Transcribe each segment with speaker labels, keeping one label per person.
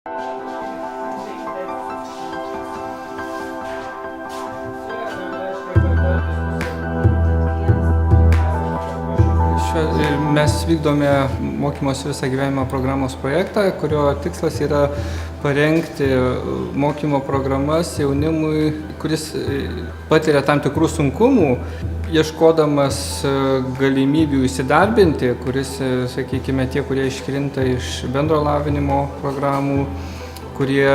Speaker 1: Mes vykdome mokymosi visą gyvenimą programos projektą, kurio tikslas yra parengti mokymo programas jaunimui, kuris patiria tam tikrų sunkumų, ieškodamas galimybių įsidarbinti, kuris, sakykime, tie, kurie iškrinta iš bendro lavinimo programų, kurie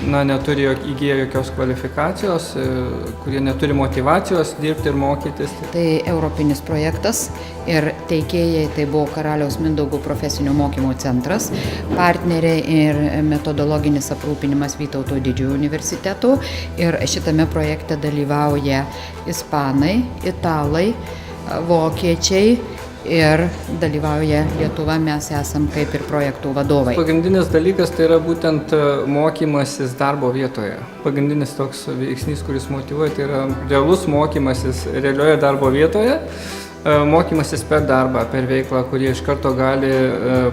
Speaker 1: neturi įgiję jokios kvalifikacijos, kurie neturi motyvacijos dirbti ir mokytis.
Speaker 2: Tai europinis projektas ir teikėjai tai buvo Karaliaus Mindaugo profesinio mokymo centras, partneriai ir metodologinis aprūpinimas Vytauto Didžiojo universiteto ir šitame projekte dalyvauja ispanai, italai, vokiečiai. Ir dalyvauja Lietuva, mes esam kaip ir projektų vadovai.
Speaker 1: Pagrindinis dalykas tai yra būtent mokymasis darbo vietoje. Pagrindinis toks veiksnys, kuris motyvuoja, tai yra realus mokymasis realioje darbo vietoje, mokymasis per darbą, per veiklą, kurie iš karto gali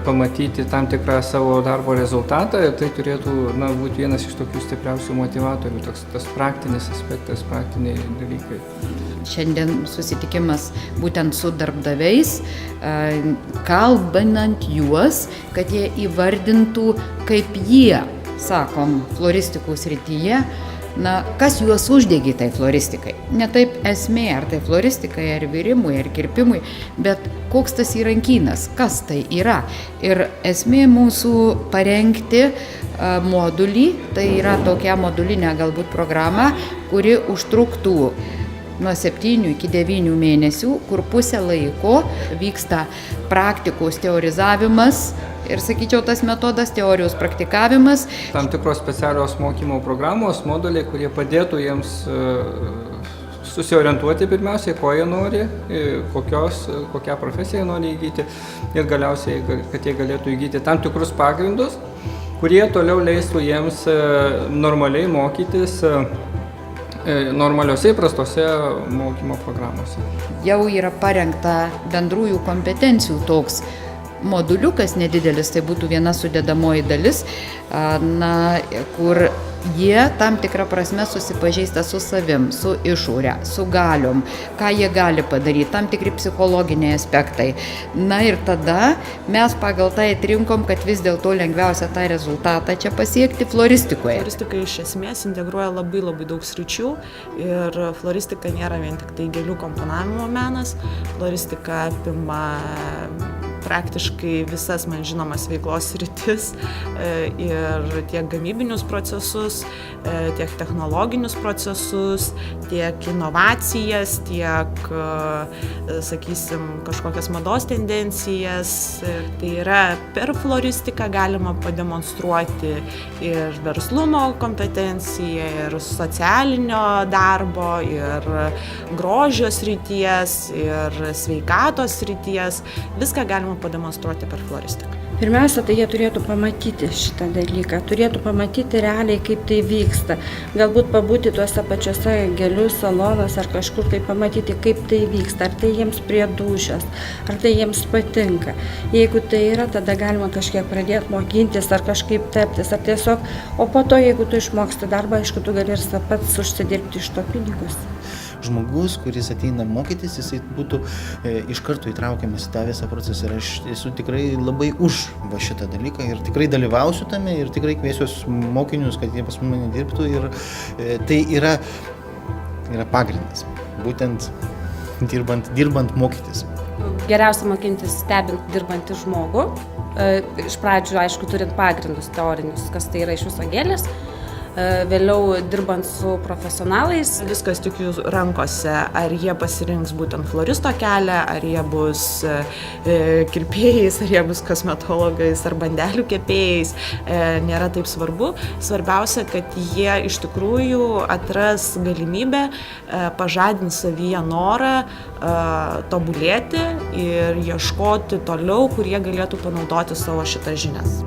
Speaker 1: pamatyti tam tikrą savo darbo rezultatą ir tai turėtų būti vienas iš tokių stipriausių motyvatorių, tas praktinis aspektas, praktiniai dalykai.
Speaker 2: Šiandien susitikimas būtent su darbdaviais, kalbinant juos, kad jie įvardintų, kaip jie, sakom, floristikos srityje, kas juos uždegė tai floristikai. Ne taip esmė, ar tai floristikai, ar virimui, ar kirpimui, bet koks tas įrankynas, kas tai yra. Ir esmė mūsų parengti modulį, tai yra tokia modulinė galbūt programa, kuri užtruktų nuo 7 iki 9 mėnesių, kur pusę laiko vyksta praktikos teorizavimas ir, sakyčiau, tas metodas teorijos praktikavimas.
Speaker 1: Tam tikros specialios mokymo programos, moduliai, kurie padėtų jiems susiorientuoti pirmiausiai, ko jie nori, kokią profesiją jie nori įgyti ir galiausiai, kad jie galėtų įgyti tam tikrus pagrindus, kurie toliau leistų jiems normaliai mokytis normaliuose įprastose mokymo programuose.
Speaker 2: Jau yra parengta bendrųjų kompetencijų toks moduliukas nedidelis, tai būtų viena sudedamoji dalis, kur jie tam tikrą prasme susipažįsta su savim, su išore, su galiom, ką jie gali padaryti, tam tikri psichologiniai aspektai. Ir tada mes pagal tai atrinkom, kad vis dėlto lengviausia tą rezultatą čia pasiekti floristikoje.
Speaker 3: Floristika iš esmės integruoja labai daug sričių ir floristika nėra vien tik tai gėlių komponavimo menas, floristika apima praktiškai visas man žinomas veiklos sritis ir tiek gamybinius procesus, tiek technologinius procesus, tiek inovacijas, tiek, sakysim, kažkokias mados tendencijas. Tai yra per floristiką galima pademonstruoti ir verslumo kompetenciją, ir socialinio darbo, ir grožio srities, ir sveikatos srities. Viską galima pademonstruoti per floristiką.
Speaker 4: Pirmiausia, tai jie turėtų pamatyti šitą dalyką, turėtų pamatyti realiai, kaip tai vyksta. Galbūt pabūti tuose pačiuose gėlių salonuose ar kažkur tai pamatyti, kaip tai vyksta, ar tai jiems prie dūšios, ar tai jiems patinka. Jeigu tai yra, tada galima kažkiek pradėti mokintis ar kažkaip teptis, ar tiesiog, o po to, jeigu tu išmoksti darbą, aišku, tu gali ir pats užsidirbti iš to pinigus.
Speaker 5: Žmogus, kuris ateina mokytis, jisai būtų iš karto įtraukiamas į tą visą procesą. Ir aš esu tikrai labai už šitą dalyką ir tikrai dalyvausiu tame ir tikrai kviesiuos mokinius, kad jie pas mane dirbtų. Ir tai yra pagrindas, būtent dirbant mokytis.
Speaker 6: Geriausia mokintis stebint dirbantį žmogų. Iš pradžių, aišku, turint pagrindus teorinius, kas tai yra iš viso gėlės. Vėliau dirbant su profesionalais.
Speaker 3: Viskas tik jų rankose, ar jie pasirinks būtent floristo kelią, ar jie bus kirpėjais, ar jie bus kosmetologais, ar bandelių kepėjais, nėra taip svarbu. Svarbiausia, kad jie iš tikrųjų atras galimybę pažadinti savyje norą tobulėti ir ieškoti toliau, kur jie galėtų panaudoti savo šitas žinias.